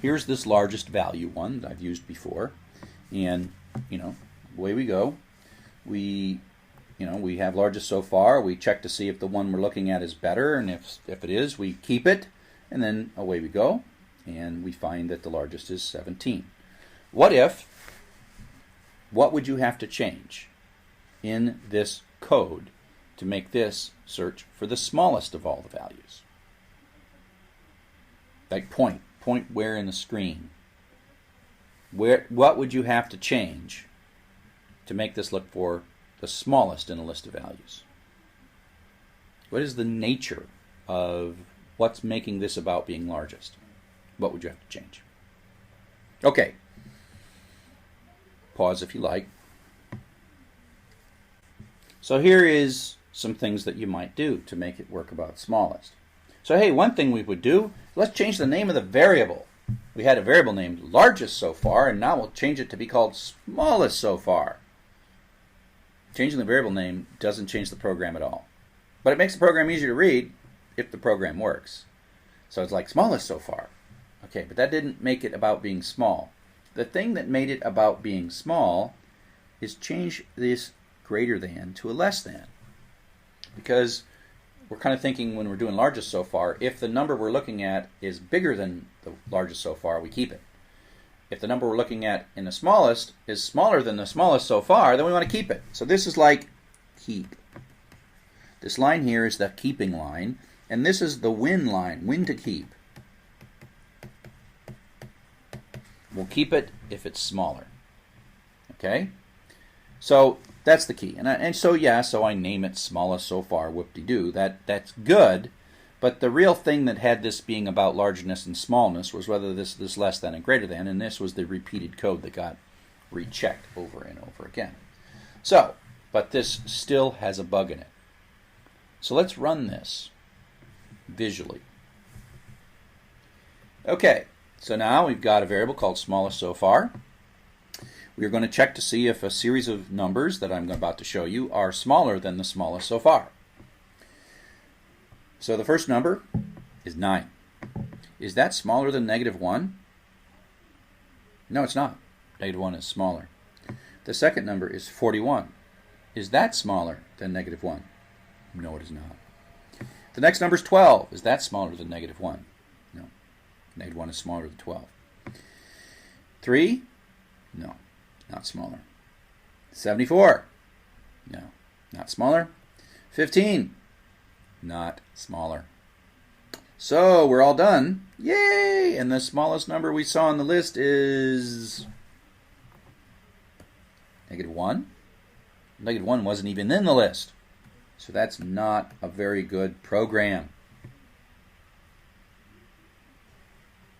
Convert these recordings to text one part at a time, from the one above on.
here's this largest value one that I've used before, and away we go. We have largest so far. We check to see if the one we're looking at is better, and if it is, we keep it, and then away we go, and we find that the largest is 17. What would you have to change in this code to make this search for the smallest of all the values? Like point where in the screen? What would you have to change to make this look for the smallest in a list of values? What is the nature of what's making this about being largest? What would you have to change? Okay. Pause if you like. So here is some things that you might do to make it work about smallest. So hey, one thing we would do, let's change the name of the variable. We had a variable named largest so far, and now we'll change it to be called smallest so far. Changing the variable name doesn't change the program at all. But it makes the program easier to read if the program works. So it's like smallest so far. Okay, but that didn't make it about being small. The thing that made it about being small is change this greater than to a less than. Because we're kind of thinking when we're doing largest so far, if the number we're looking at is bigger than the largest so far, we keep it. If the number we're looking at in the smallest is smaller than the smallest so far, then we want to keep it. So this is like keep. This line here is the keeping line, and this is the win line, win to keep. We'll keep it if it's smaller. Okay? So that's the key. So I name it smallest so far, whoop-de-doo. That's good, but the real thing that had this being about largeness and smallness was whether this less than and greater than, and this was the repeated code that got rechecked over and over again. So, but this still has a bug in it. So let's run this visually. Okay, so now we've got a variable called smallest so far. We are going to check to see if a series of numbers that I'm about to show you are smaller than the smallest so far. So the first number is 9. Is that smaller than -1? No, it's not. -1 is smaller. The second number is 41. Is that smaller than -1? No, it is not. The next number is 12. Is that smaller than -1? No. -1 is smaller than 12. 3? No, not smaller. 74? No, not smaller. 15? Not smaller. So we're all done. Yay! And the smallest number we saw on the list is -1. -1 wasn't even in the list. So that's not a very good program.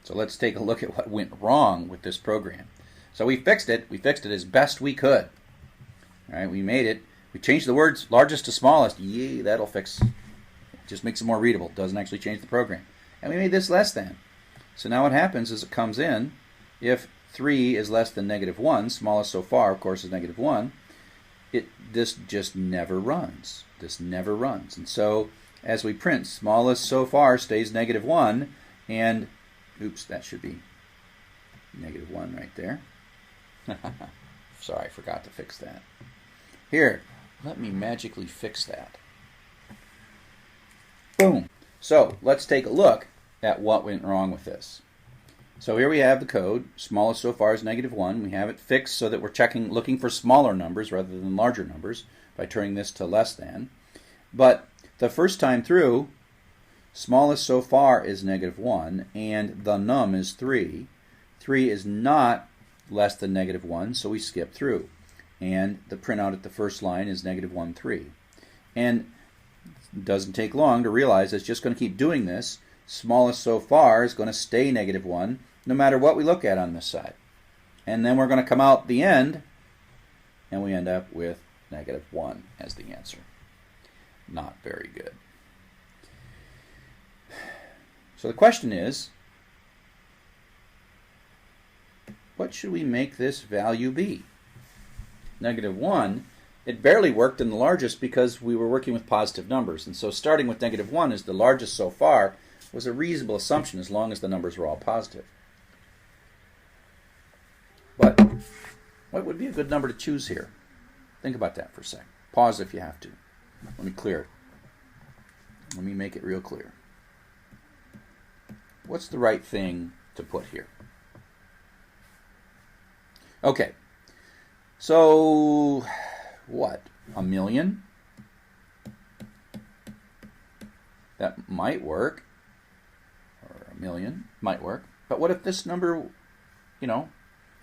So let's take a look at what went wrong with this program. So we fixed it. We fixed it as best we could. All right, we made it. We changed the words largest to smallest. Yay, that'll fix. It just makes it more readable. It doesn't actually change the program. And we made this less than. So now what happens is it comes in. If 3 is less than -1, smallest so far, of course, is -1. This just never runs. This never runs. And so as we print, smallest so far stays -1, and oops, that should be -1 right there. Sorry, I forgot to fix that. Here, let me magically fix that. Boom. So let's take a look at what went wrong with this. So here we have the code. Smallest so far is -1. We have it fixed so that we're looking for smaller numbers rather than larger numbers by turning this to less than. But the first time through, smallest so far is -1, and the num is 3. 3 is not less than -1, so we skip through. And the printout at the first line is -1, 3. And it doesn't take long to realize it's just going to keep doing this. Smallest so far is going to stay -1 no matter what we look at on this side. And then we're going to come out the end, and we end up with -1 as the answer. Not very good. So the question is, what should we make this value be? -1, it barely worked in the largest because we were working with positive numbers. And so starting with -1 as the largest so far was a reasonable assumption as long as the numbers were all positive. What would be a good number to choose here? Think about that for a sec. Pause if you have to. Let me clear it. Let me make it real clear. What's the right thing to put here? Okay. So, what? 1,000,000? That might work. Or 1,000,000 might work. But what if this number,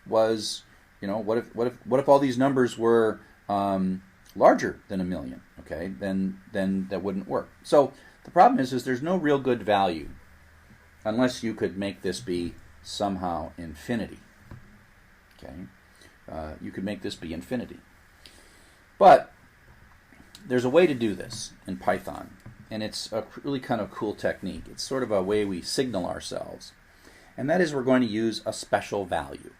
was, what if all these numbers were larger than 1,000,000? Okay, then that wouldn't work. So the problem is there's no real good value unless you could make this be somehow infinity. Okay, you could make this be infinity. But there's a way to do this in Python, and it's a really kind of cool technique. It's sort of a way we signal ourselves, and that is we're going to use a special value.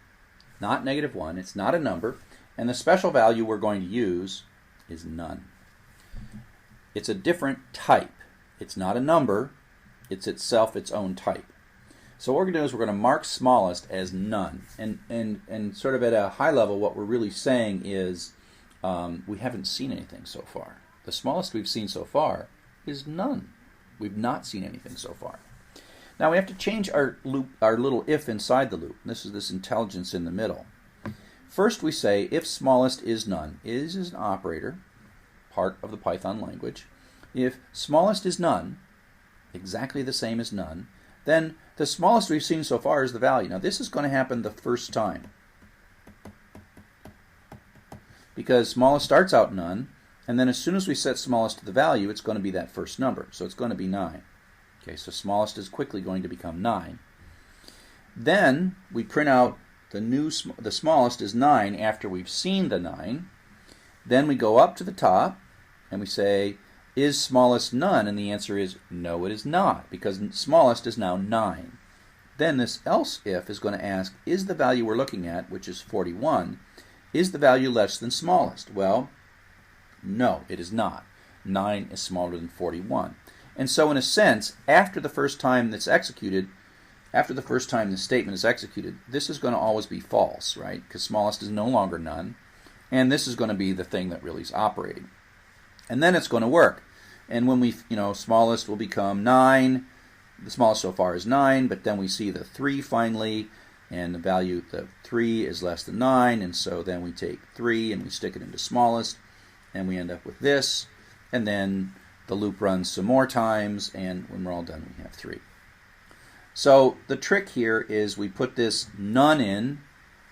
Not -1, it's not a number, and the special value we're going to use is none. It's a different type. It's not a number, it's itself its own type. So what we're going to do is we're going to mark smallest as none. And sort of at a high level, what we're really saying is we haven't seen anything so far. The smallest we've seen so far is none. We've not seen anything so far. Now we have to change our loop, our little if inside the loop. This is this intelligence in the middle. First we say if smallest is none. Is an operator, part of the Python language. If smallest is none, exactly the same as none, then the smallest we've seen so far is the value. Now this is going to happen the first time, because smallest starts out none, and then as soon as we set smallest to the value, it's going to be that first number. So it's going to be 9. Okay, so smallest is quickly going to become 9. Then we print out the smallest is 9 after we've seen the 9. Then we go up to the top and we say, is smallest none? And the answer is no, it is not, because smallest is now 9. Then this else if is going to ask, is the value we're looking at, which is 41, is the value less than smallest? Well, no, it is not. 9 is smaller than 41. And so in a sense, after the first time that's executed, after the first time the statement is executed, this is going to always be false, right? Because smallest is no longer none. And this is going to be the thing that really is operating. And then it's going to work. And when we, smallest will become 9. The smallest so far is 9, but then we see the 3 finally, and the value, the 3 is less than 9, and so then we take 3 and we stick it into smallest, and we end up with this, and then the loop runs some more times, and when we're all done, we have 3. So the trick here is we put this none in,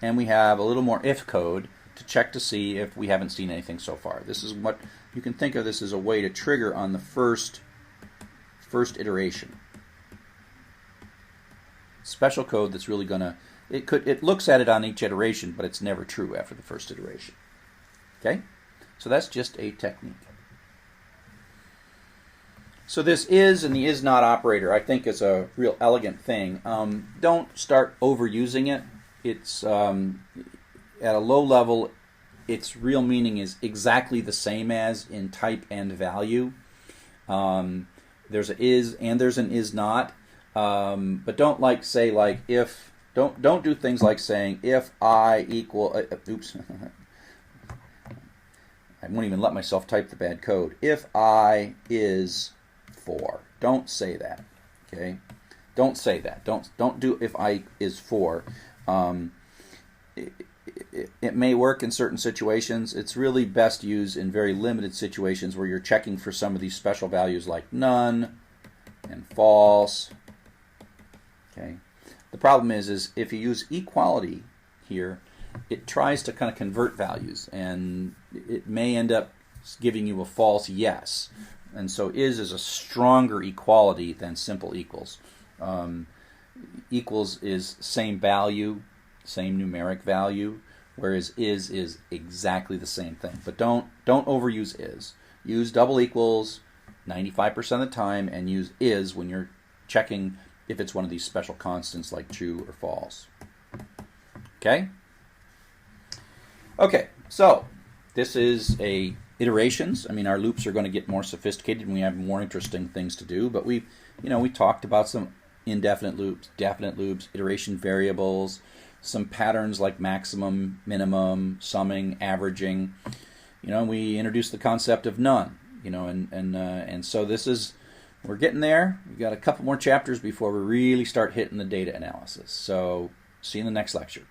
and we have a little more if code to check to see if we haven't seen anything so far. This is what you can think of this as a way to trigger on the first iteration. Special code that's really going to, it looks at it on each iteration, but it's never true after the first iteration. Okay? So that's just a technique. So this is and the is not operator, I think, is a real elegant thing. Don't start overusing it. It's at a low level, its real meaning is exactly the same as in type and value. There's an is and there's an is not. But don't say if. Don't do things like saying if I equal. Oops. I won't even let myself type the bad code. If I is 4. Don't say that. Okay. Don't say that. Don't do if I is 4. It may work in certain situations. It's really best used in very limited situations where you're checking for some of these special values like none and false. Okay. The problem is if you use equality here, it tries to kind of convert values, and it may end up giving you a false yes. And so is a stronger equality than simple equals. Equals is same value, same numeric value, whereas is exactly the same thing. But don't overuse is. Use double equals 95% of the time, and use is when you're checking if it's one of these special constants like true or false. Okay? Okay, so this is iterations. I mean, our loops are going to get more sophisticated and we have more interesting things to do, but we talked about some indefinite loops, definite loops, iteration variables, some patterns like maximum, minimum, summing, averaging. We introduced the concept of none. And so we're getting there. We've got a couple more chapters before we really start hitting the data analysis. So see you in the next lecture.